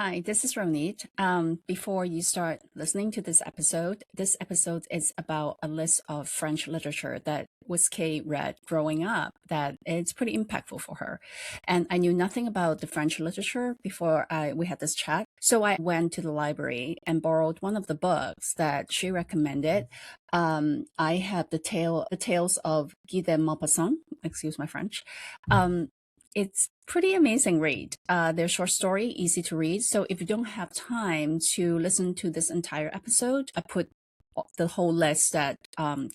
Hi, this is Ronit. Before you start listening to this episode is about a list of French literature that Kate read growing up that it's pretty impactful for her. And I knew nothing about the French literature before we had this chat. So I went to the library and borrowed one of the books that she recommended. I have the tales of Guy de Maupassant, excuse my French. It's pretty amazing read. They're short story, easy to read. So if you don't have time to listen to this entire episode, I put the whole list that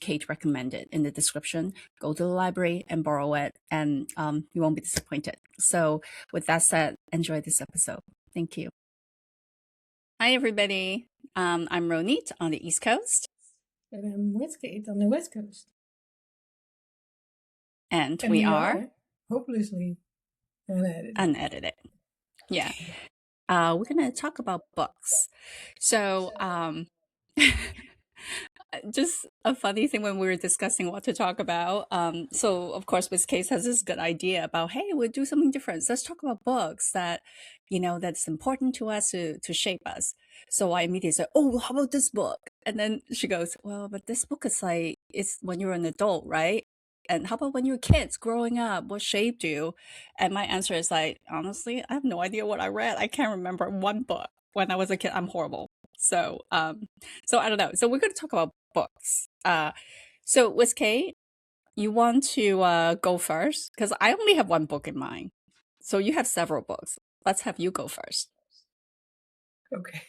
Cate recommended in the description. Go to the library and borrow it, and you won't be disappointed. So with that said, enjoy this episode. Thank you. Hi, everybody. I'm Ronit on the East Coast. And I'm WizCate on the West Coast. And we are hopelessly unedited. Yeah. We're going to talk about books. So, just a funny thing when we were discussing what to talk about. So of course, Miss Case has this good idea about, hey, we'll do something different. So let's talk about books that, that's important to us to shape us. So I immediately said, oh, how about this book? And then she goes, well, but this book is like, it's when you're an adult, right? And how about when you were kids growing up? What shaped you? And my answer is like, honestly, I have no idea what I read. I can't remember one book when I was a kid. I'm horrible. So I don't know. So we're going to talk about books. So with Kate, you want to go first? Because I only have one book in mind. So you have several books. Let's have you go first. Okay.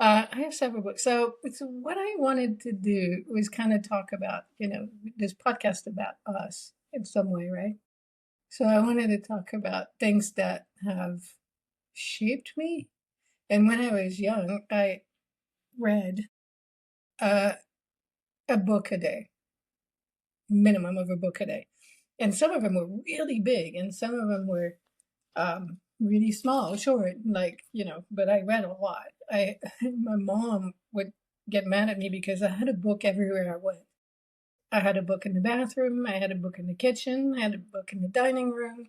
I have several books. So what I wanted to do was kind of talk about, this podcast about us in some way, right? So I wanted to talk about things that have shaped me. And when I was young, I read a book a day, minimum of a book a day. And some of them were really big and some of them were really small, short, but I read a lot. My mom would get mad at me because I had a book everywhere I went. I had a book in the bathroom, I had a book in the kitchen, I had a book in the dining room,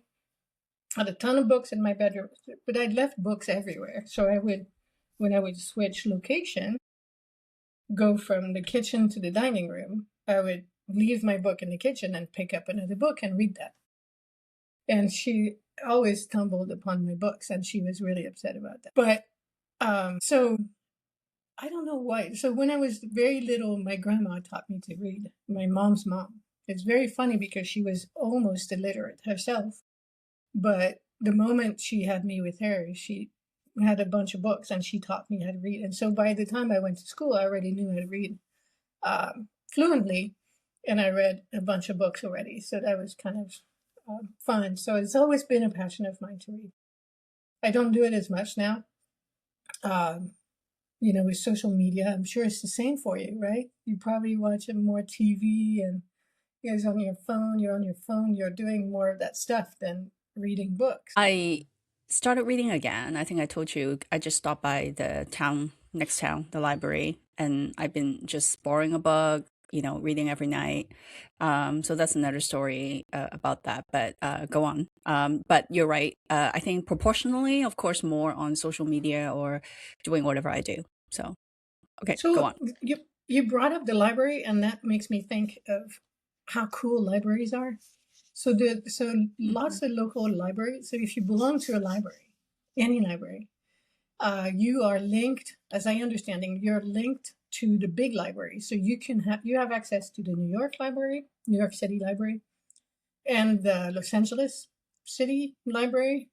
I had a ton of books in my bedroom, but I left books everywhere. So when I would switch location, go from the kitchen to the dining room, I would leave my book in the kitchen and pick up another book and read that. And she always stumbled upon my books, and she was really upset about that. But so I don't know why. So when I was very little, my grandma taught me to read. My mom's mom. It's very funny because she was almost illiterate herself, but the moment she had me with her, she had a bunch of books and she taught me how to read. And so by the time I went to school, I already knew how to read fluently, and I read a bunch of books already. So that was kind of fun. So it's always been a passion of mine to read. I don't do it as much now. With social media, I'm sure it's the same for you, right? You probably watch more TV and you're on your phone, you're doing more of that stuff than reading books. I started reading again. I think I told you I just stopped by the next town, the library, and I've been just borrowing a book, reading every night. So that's another story about that, but go on. But you're right. I think proportionally, of course, more on social media or doing whatever I do. So, okay, go on. You brought up the library, and that makes me think of how cool libraries are. So lots of local libraries. So if you belong to a library, any library, you are linked, as I understanding, you're linked to the big library. So you have access to the New York Library, New York City Library, and the Los Angeles City Library.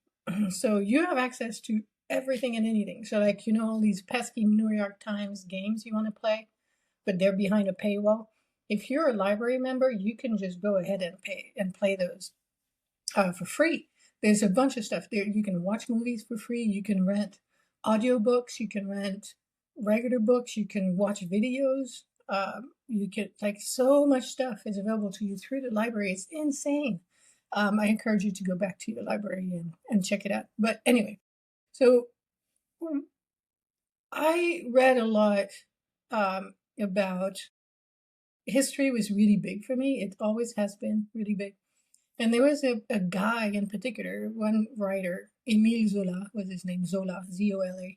So you have access to everything and anything. So all these pesky New York Times games you want to play, but they're behind a paywall. If you're a library member, you can just go ahead and pay and play those for free. There's a bunch of stuff there. You can watch movies for free. You can rent audiobooks. You can rent regular books. You can watch videos. You can so much stuff is available to you through the library. It's insane. I encourage you to go back to your library and check it out. But anyway, so I read a lot about history. Was really big for me. It always has been really big. And there was a guy in particular, one writer Émile Zola was his name, Zola, Zola,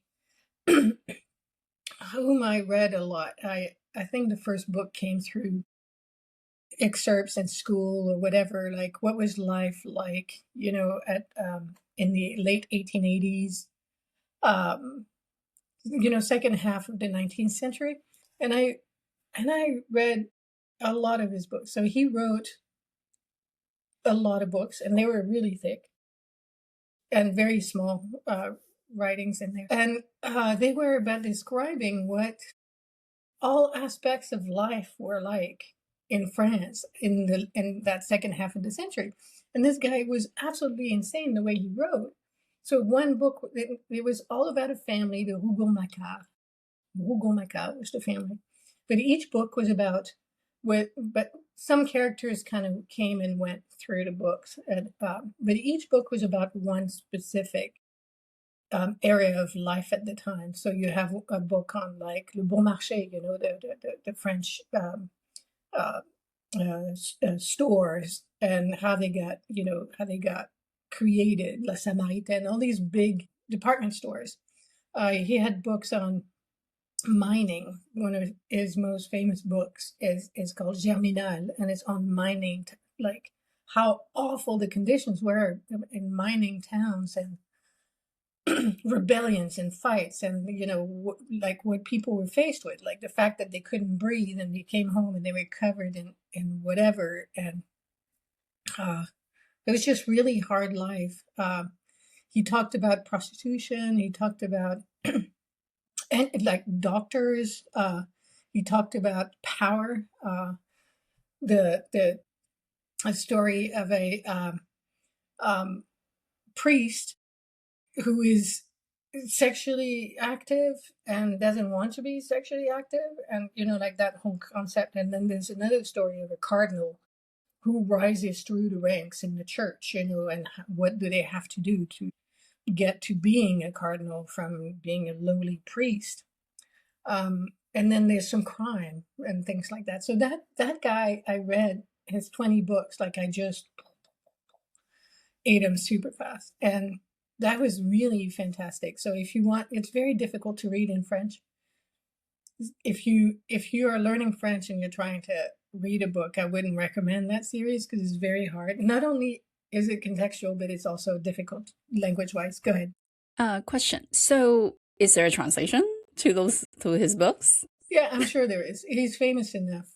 whom I read a lot. I think the first book came through excerpts in school or whatever, like what was life like, at in the late 1880s, um, second half of the 19th century. And I read a lot of his books. So he wrote a lot of books, and they were really thick and very small writings in there. And they were about describing what all aspects of life were like in France in that second half of the century. And this guy was absolutely insane the way he wrote. So one book, it was all about a family, the Rougon-Macquart. Rougon-Macquart was the family. But each book was about but some characters kind of came and went through the books. But each book was about one specific area of life at the time. So you have a book on like Le Bon Marché, the French stores, and how they got created, La Samaritaine, all these big department stores. He had books on mining. One of his most famous books is called Germinal, and it's on mining, like how awful the conditions were in mining towns, and rebellions and fights, and like what people were faced with, like the fact that they couldn't breathe, and they came home and they were covered in whatever, and it was just really hard life. He talked about prostitution. He talked about and like doctors. He talked about power. The a story of a priest who is sexually active and doesn't want to be sexually active, and like that whole concept. And then there's another story of a cardinal who rises through the ranks in the church, and what do they have to do to get to being a cardinal from being a lowly priest. And then there's some crime and things like that. So that guy, I read his 20 books, like I just ate them super fast. And that was really fantastic. So if you want, it's very difficult to read in French. If you are learning French and you're trying to read a book, I wouldn't recommend that series because it's very hard. Not only is it contextual, but it's also difficult language-wise. Go ahead. Question. So is there a translation to his books? Yeah, I'm sure there is. He's famous enough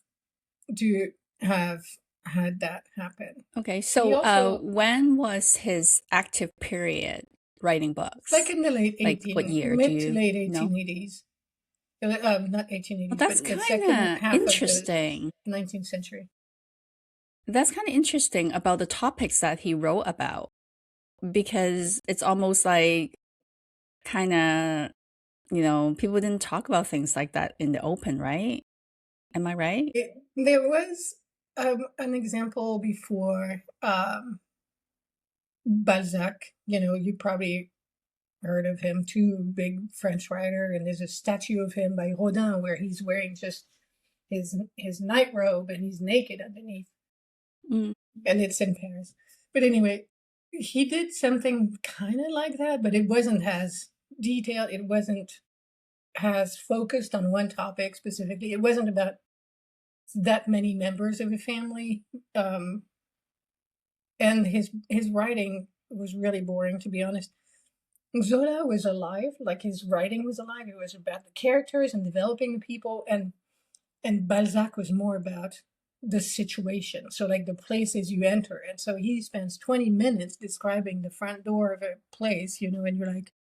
to have had that happen. Okay, so also, when was his active period writing books? Like in the late what year? Mid to late 1880s. Not 1880s, well, that's but the second half interesting. Of the 19th century. That's kind of interesting about the topics that he wrote about, because it's almost like kind of, people didn't talk about things like that in the open, right? Am I right? There was an example before Balzac. You probably heard of him too, big French writer, and there's a statue of him by Rodin where he's wearing just his night robe and he's naked underneath. And it's in Paris. But anyway, he did something kind of like that, but it wasn't as detailed. It wasn't as focused on one topic specifically. It wasn't about that many members of a family. And his writing was really boring, to be honest. Zola was alive, like his writing was alive. It was about the characters and developing the people, and Balzac was more about the situation. So like the places you enter. And so he spends 20 minutes describing the front door of a place, and you're like,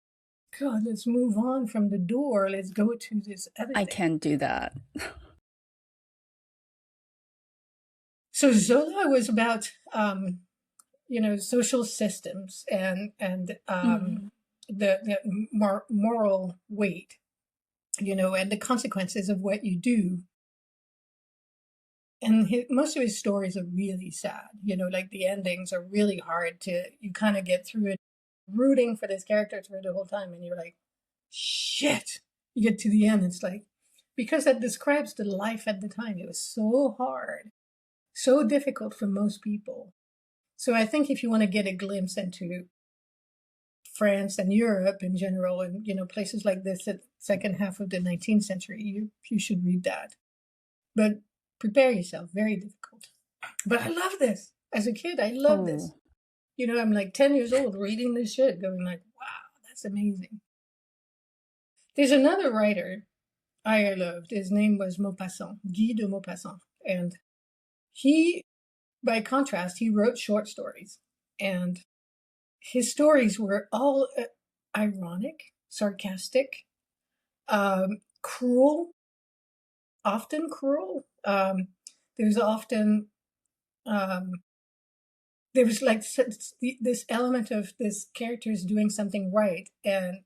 God, let's move on from the door. Let's go to this other thing. I can't do that. So Zola was about, social systems and the moral weight, and the consequences of what you do. And most of his stories are really sad, like the endings are really hard you kind of get through it, rooting for this character through the whole time. And you're like, shit, you get to the end. It's like, because that describes the life at the time. It was so hard, so difficult for most people. So I think if you want to get a glimpse into France and Europe in general, and places like this at the second half of the 19th century. You should read that, but prepare yourself. Very difficult. But I love this. As a kid, I loved this. Oh, I'm like 10 years old reading this shit, going like, wow, that's amazing. There's another writer I loved. His name was Maupassant, Guy de Maupassant. And he, by contrast, he wrote short stories. And his stories were all ironic, sarcastic, cruel, often cruel. There's often, there was like this element of this character is doing something right, and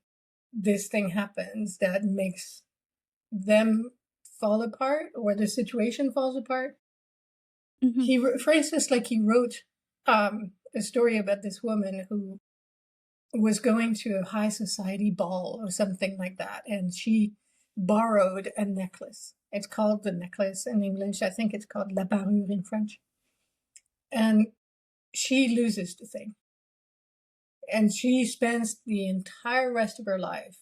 this thing happens that makes them fall apart, or the situation falls apart. hmm For instance, like he wrote a story about this woman who was going to a high society ball or something like that, and she borrowed a necklace. It's called the necklace in English. I think it's called la parure in French. And she loses the thing. And she spends the entire rest of her life.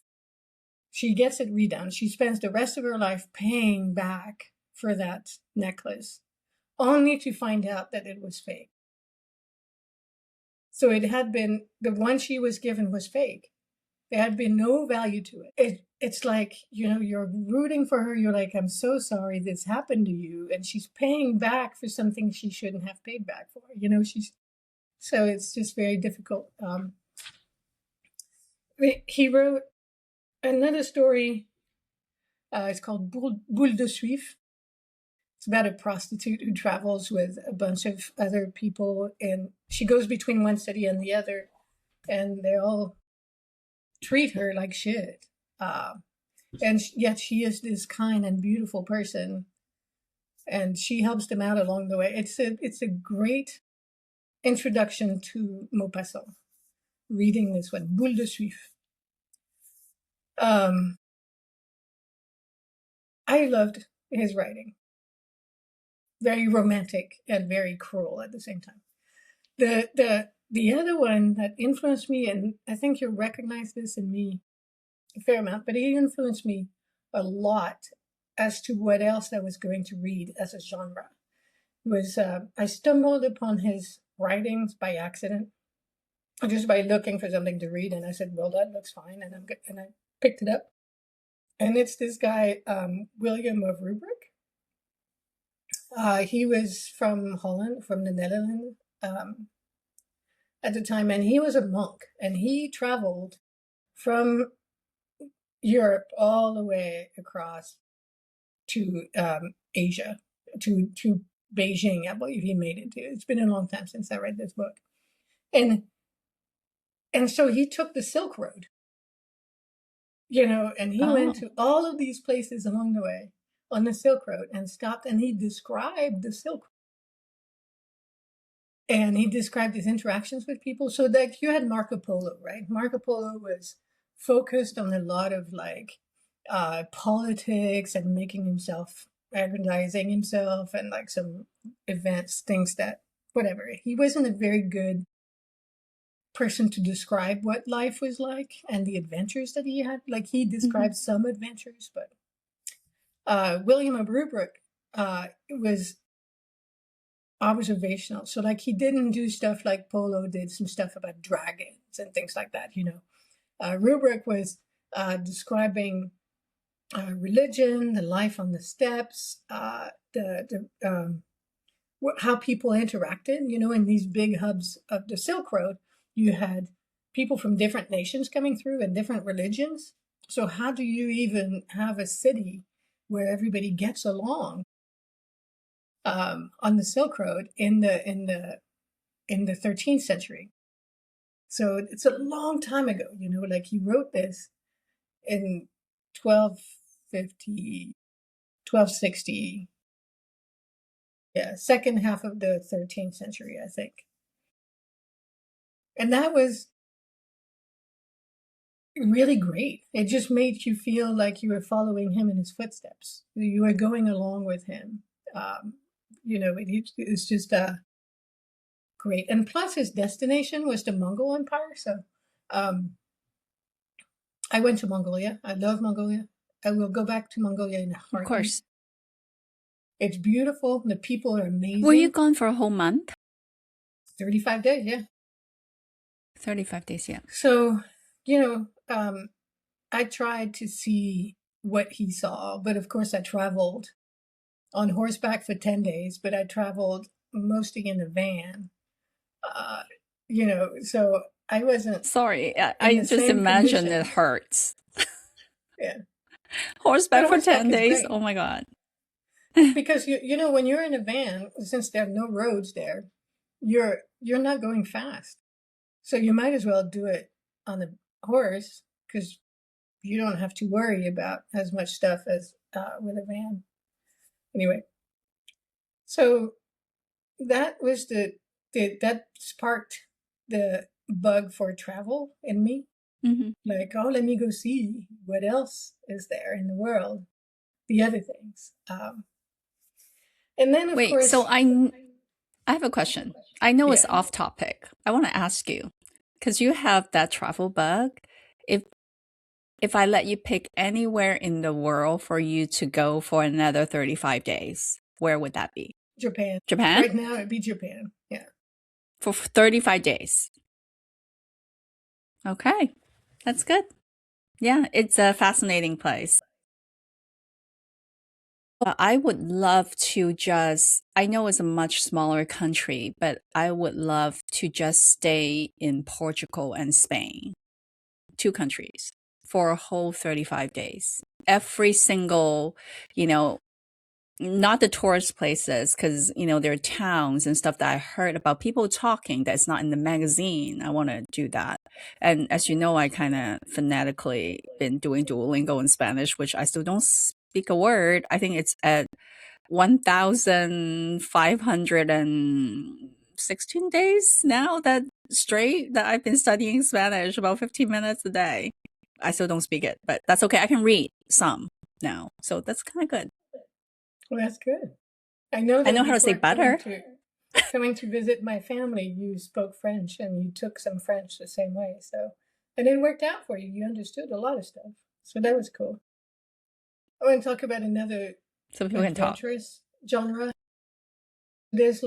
She gets it redone. She spends the rest of her life paying back for that necklace, only to find out that it was fake. So it had been, the one she was given was fake. There had been no value to it. It's like, you're rooting for her. You're like, I'm so sorry this happened to you. And she's paying back for something she shouldn't have paid back for. So it's just very difficult. He wrote another story. It's called Boule de Suif. It's about a prostitute who travels with a bunch of other people, and she goes between one city and the other, and they all treat her like shit. And yet she is this kind and beautiful person, and she helps them out along the way. It's a great introduction to Maupassant. Reading this one, Boule de Suif. I loved his writing. Very romantic and very cruel at the same time. The other one that influenced me, and I think you'll recognize this in me a fair amount, but he influenced me a lot as to what else I was going to read as a genre. Was I stumbled upon his writings by accident, just by looking for something to read, and I said, "Well, that looks fine," and I picked it up, and it's this guy William of Rubric. He was from Holland, from the Netherlands at the time, and he was a monk, and he traveled from Europe all the way across to Asia, to Beijing. I believe he made it. It's been a long time since I read this book, and so he took the Silk Road, and he went oh, to all of these places along the way on the Silk Road and stopped, and he described the Silk Road. And he described his interactions with people. So that you had Marco Polo, right? Marco Polo was focused on a lot of like politics and making himself, aggrandizing himself, and like some events, things that, whatever. He wasn't a very good person to describe what life was like and the adventures that he had. Like he hmm described some adventures, but William of Rubric was observational. So like he didn't do stuff like Polo did, some stuff about dragons and things like that. Rubric was describing religion, the life on the steppes, how people interacted. In these big hubs of the Silk Road, you had people from different nations coming through and different religions. So how do you even have a city where everybody gets along on the Silk Road in the 13th century? So it's a long time ago. Like he wrote this in 1250, 1260. Yeah, second half of the 13th century, I think. And that was really great. It just made you feel like you were following him in his footsteps. You were going along with him. It's just great. And plus, his destination was the Mongol Empire. So I went to Mongolia. I love Mongolia. I will go back to Mongolia in a Of heartbeat. course. It's beautiful. The people are Were you amazing. gone for a whole month? 35 days, yeah. 35 days, yeah. So, I tried to see what he saw, but of course I traveled on horseback for 10 days, but I traveled mostly in a van. Uh, so I wasn't Sorry, in I the just same imagine it conditions. hurts. Yeah. Horseback But for horseback 10 is days? great Oh my God. because when you're in a van, since there are no roads there, you're not going fast. So you might as well do it on a horse because you don't have to worry about as much stuff as with a van. Anyway, so that was that sparked the bug for travel in me. Hmm. Like, oh, let me go see what else is there in the world, the other things. And then, of Wait, so course, I have a question. I know it's yeah, off topic. I want to ask you because you have that travel bug. If if I let you pick anywhere in the world for you to go for another 35 days, where would that be? Japan. Japan? Right now, it'd be Japan. Yeah. For 35 days. Okay. That's good. Yeah, it's a fascinating place. I would love to just, I know it's a much smaller country, but I would love to just stay in Portugal and Spain, two countries, for a whole 35 days. Every single, you know, not the tourist places, because, there are towns and stuff that I heard about people talking that's not in the magazine. I want to do that. And as you know, I kind of fanatically been doing Duolingo in Spanish, which I still don't speak a word. I think it's at 1,516 days now that straight that I've been studying Spanish about 15 minutes a day. I still don't speak it, but that's okay. I can read some now. So that's kind of good. Well, that's good. I know I that know how to say before butter. coming to visit my family, you spoke French and you took some French the same way. So, and it worked out for you. You understood a lot of stuff. So that was cool. I want to talk about another So people can talk. adventurous genre. There's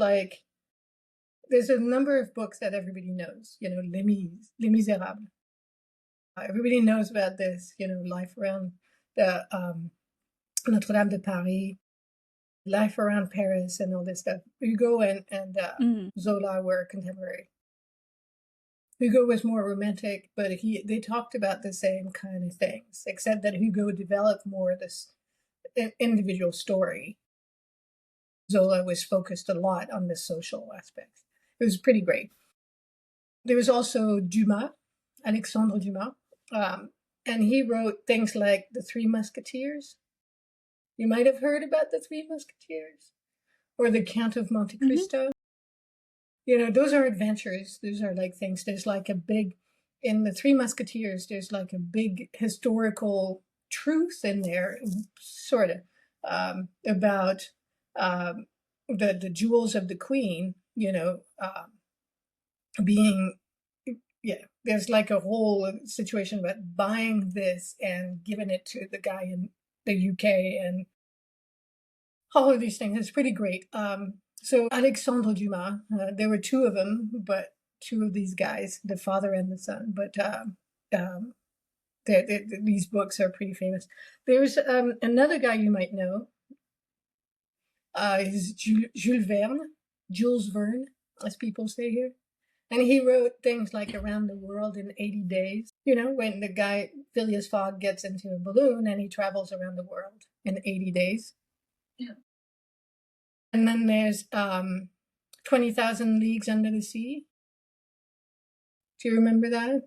a number of books that everybody knows. Les Miserables. Everybody knows about this. Life around the Notre Dame de Paris, life around Paris, and all this stuff. Hugo and Zola were contemporary. Hugo was more romantic, but they talked about the same kind of things, except that Hugo developed more this individual story. Zola was focused a lot on the social aspects. It was pretty great. There was also Dumas, Alexandre Dumas, and he wrote things like The Three Musketeers. You might have heard about The Three Musketeers or The Count of Monte Cristo. Those are adventures. Those are like things. There's like in The Three Musketeers, there's like a big historical truth in there, sort of, about the jewels of the queen, being, yeah, there's like a whole situation about buying this and giving it to the guy in the UK and all of these things. It's pretty great. So Alexandre Dumas, there were two of them, but two of these guys, the father and the son. But um, these books are pretty famous. There's another guy you might know. Is Jules Verne, Jules Verne, as people say here. And he wrote things like Around the World in 80 Days. When the guy, Phileas Fogg, gets into a balloon and he travels around the world in 80 days. Yeah. And then there's 20,000 Leagues Under the Sea. Do you remember that?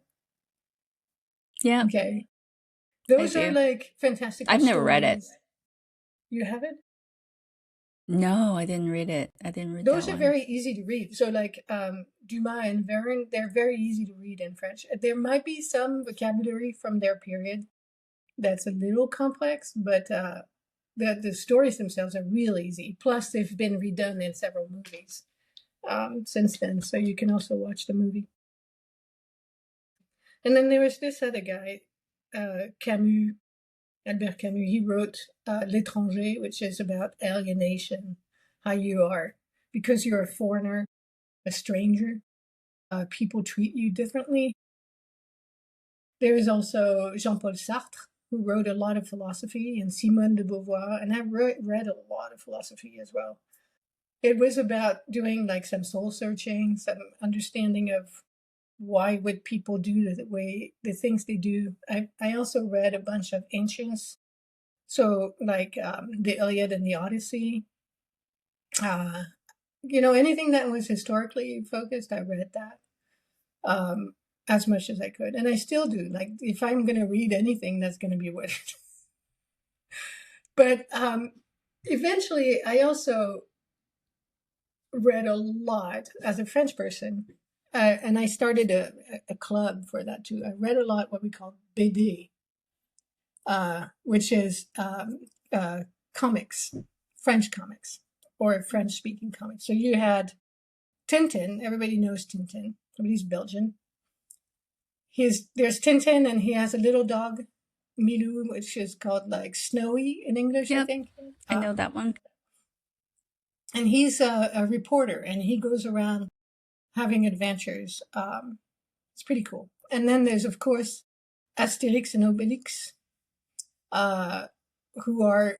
Yeah. Okay. Those are like fantastic. I've never read it. You haven't? No, I didn't read it. I didn't read Those that are one. very easy to read. So like Dumas and Verne, they're very easy to read in French. There might be some vocabulary from their period that's a little complex, but the stories themselves are really easy. Plus, they've been redone in several movies since then, so you can also watch the movie. And then there was this other guy. Camus, Albert Camus. He wrote L'étranger, which is about alienation, how you are, because you're a foreigner, a stranger, people treat you differently. There is also Jean-Paul Sartre, who wrote a lot of philosophy, and Simone de Beauvoir, and I read a lot of philosophy as well. It was about doing like some soul searching, some understanding of why would people do the things they do. I also read a bunch of ancients, so like the Iliad and the Odyssey. Uh, anything that was historically focused, I read that as much as I could, and I still do. Like if I'm going to read anything, that's going to be what. But eventually, I also read a lot as a French person, and I started a club for that too. I read a lot what we call BD, which is comics, French comics, or French-speaking comics. So you had Tintin. Everybody knows Tintin. Somebody's Belgian. There's Tintin, and he has a little dog, Milou, which is called like Snowy in English, I think. I know that one. And he's a reporter, and he goes around having adventures. It's pretty cool. And then there's, of course, Asterix and Obelix, who are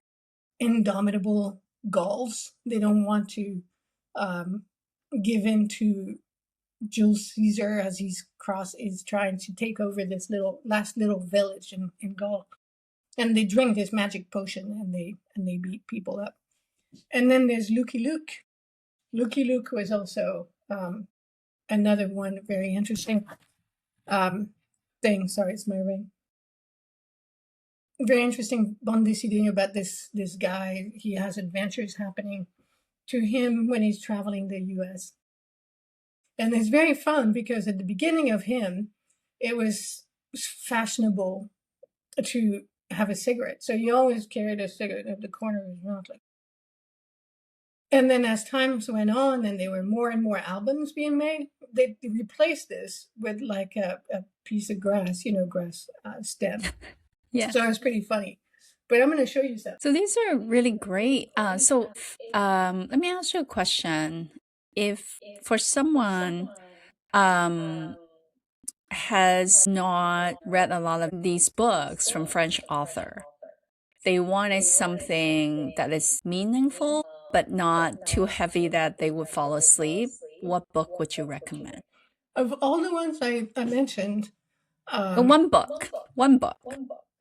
indomitable Gauls. They don't want to give in to Jules Caesar as is trying to take over this last little village in Gaul. And they drink this magic potion, and they beat people up. And then there's Lucky Luke. Lucky Luke was also another one very interesting thing. Sorry, it's my ring. Very interesting bande dessinée about this guy. He has adventures happening to him when he's traveling the U.S. And it's very fun because at the beginning of him, it was fashionable to have a cigarette. So he always carried a cigarette at the corner of his mouth. And then as times went on and there were more and more albums being made, they replaced this with like a piece of grass, grass stem. Yeah. So it was pretty funny. But I'm going to show you something. So these are really great. Let me ask you a question. If for someone has not read a lot of these books from French author, they wanted something that is meaningful but not too heavy that they would fall asleep, what book would you recommend? Of all the ones I mentioned, one book,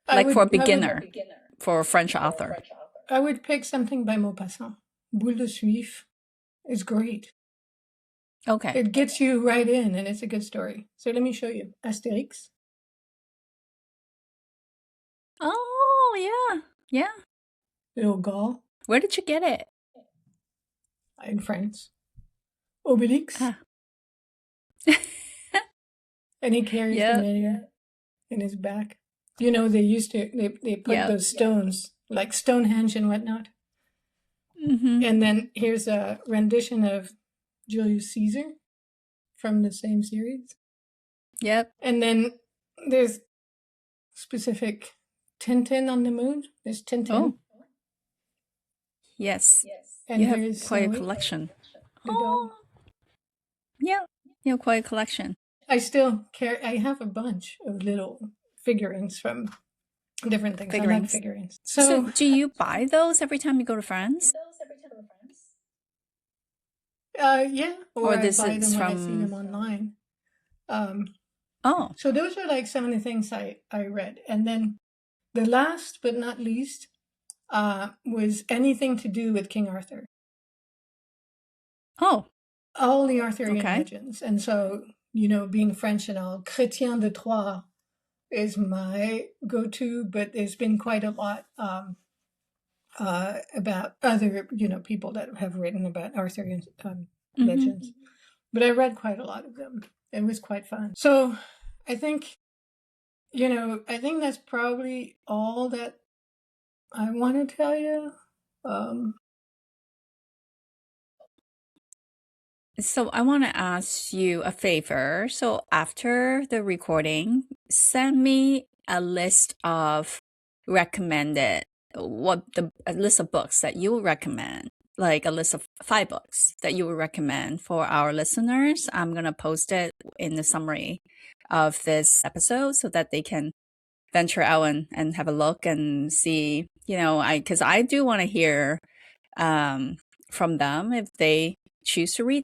like for a beginner, for a French author. I would pick something by Maupassant. Boule de Suif is great. Okay. It gets you right in, and it's a good story. So let me show you. Asterix. Oh, yeah. Yeah. Little Gaul. Where did you get it? In France. Obelix. Ah. And he carries the mayor in his back. They used to, they put those stones, like Stonehenge and whatnot. Mm-hmm. And then here's a rendition of Julius Caesar from the same series. Yep. And then there's specific Tintin on the Moon. There's Tintin. Oh. Yes. And you have quite a collection. Oh. Yeah. You have quite a collection. I still I have a bunch of little figurines from different things. I like figurines. So do you buy those every time you go to France? Yeah. Or this I buy is them when I from... see them online. Oh. So those are like some of the things I read. And then the last but not least was anything to do with King Arthur. Oh. All the Arthurian legends. And so, being French and all, Chrétien de Troyes is my go-to, but there's been quite a lot about other, people that have written about Arthurian legends. But I read quite a lot of them. It was quite fun. So I think, I think that's probably all that I want to tell you. So I want to ask you a favor. So after the recording, send me a list of recommended, a list of books that you would recommend, like a list of 5 books that you would recommend for our listeners. I'm going to post it in the summary of this episode so that they can venture out and have a look and see, because I do want to hear from them if they choose to read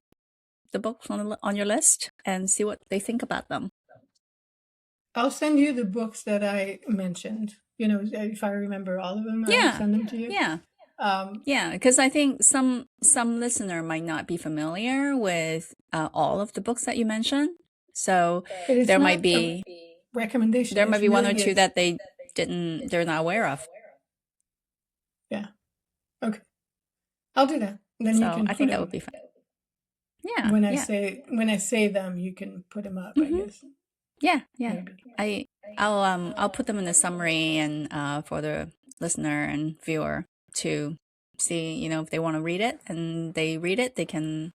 the books on your list and see what they think about them. I'll send you the books that I mentioned. If I remember all of them, Yeah. I'll send them to you. Yeah. Yeah, because I think some listener might not be familiar with all of the books that you mentioned. So there might be recommendation. There might be one or two that they're not aware of. Yeah. Okay. I'll do that. Then you can. I think that would be fun. Yeah. When I say them, you can put them up. I guess. Yeah. Yeah. Maybe. I'll put them in the summary and for the listener and viewer to see, if they want to read it and they read it, they can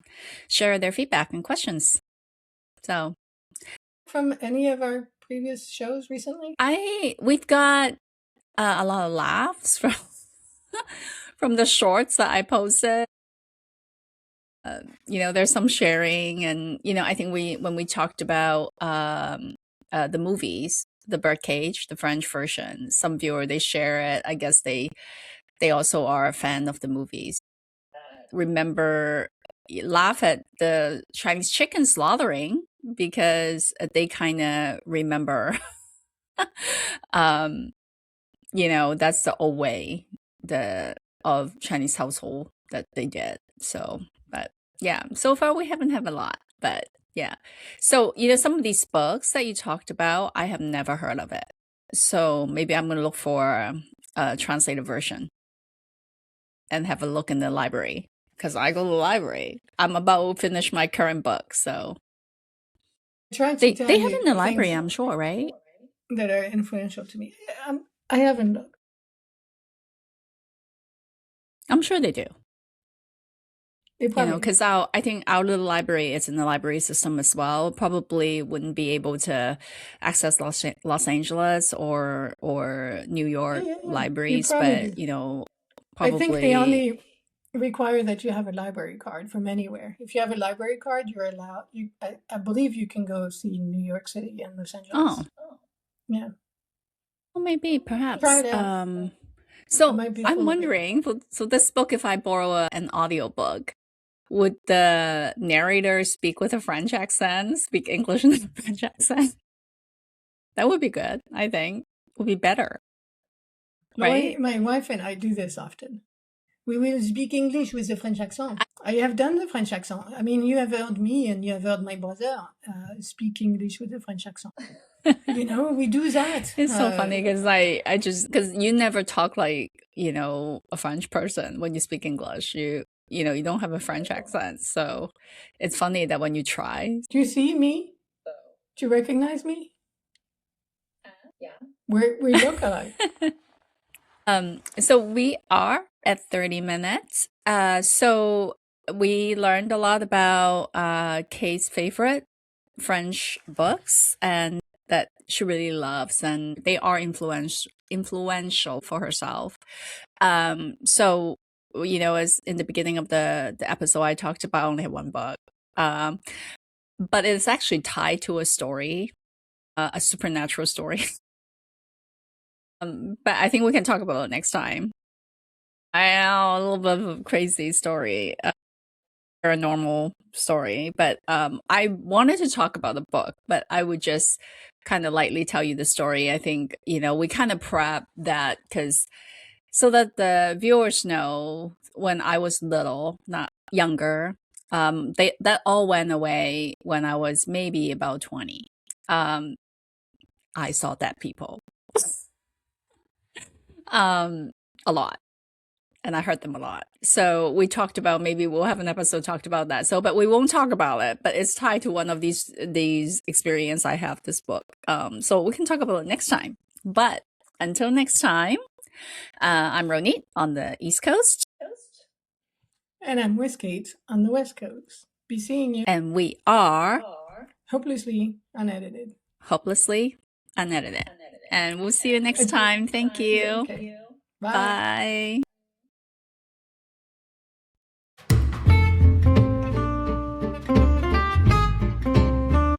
share their feedback and questions. So, from any of our previous shows recently, we've got a lot of laughs from from the shorts that I posted. There's some sharing, and I think when we talked about the movies, the Birdcage, the French version, some viewer they share it. I guess they also are a fan of the movies. Laugh at the Chinese chicken slaughtering because they kind of remember. That's the old way of Chinese household that they did. So, but yeah, so far we haven't had a lot, but yeah. So, some of these books that you talked about, I have never heard of it. So maybe I'm going to look for a translated version and have a look in the library because I go to the library. I'm about to finish my current book, so they have it in the library, I'm sure, right? That are influential to me. I haven't looked. I'm sure they do. Because I think our little library is in the library system as well. Probably wouldn't be able to access Los Angeles or New York libraries, but probably. I think they only require that you have a library card from anywhere. If you have a library card, you're allowed. I believe you can go see New York City and Los Angeles. Oh, yeah. Well, maybe perhaps. So I'm wondering. So this book, if I borrow an audiobook, would the narrator speak with a French accent, speak English in a French accent? That would be good, I think. Would be better. Right? My wife and I do this often. We will speak English with a French accent. I have done the French accent. I mean, you have heard me and you have heard my brother speak English with a French accent. We do that. It's so funny because because you never talk like, a French person when you speak English. You don't have a French accent. So it's funny that when you try. Do you see me? Do you recognize me? Yeah. We look alike. So we are at 30 minutes. So we learned a lot about Cate's favorite French books and that she really loves, and they are influential for herself. So as in the beginning of the episode, I talked about I only have one book, but it's actually tied to a story, a supernatural story. But I think we can talk about it next time. I know, a little bit of a crazy story, paranormal story, but I wanted to talk about the book, but I would just kind of lightly tell you the story. I think, we kind of prep that so that the viewers know when I was little, not younger, that all went away when I was maybe about 20. I saw dead people. A lot. And I heard them a lot. So we talked about, maybe we'll have an episode talked about that. So, but we won't talk about it, but it's tied to one of these experience I have this book. So we can talk about it next time. But until next time, I'm Ronit on the East Coast. And I'm WizCate on the West Coast. Be seeing you. And we are Hopelessly Unedited. Hopelessly Unedited. And we'll see you next time. Thank Yeah, you. okay. Bye. Bye.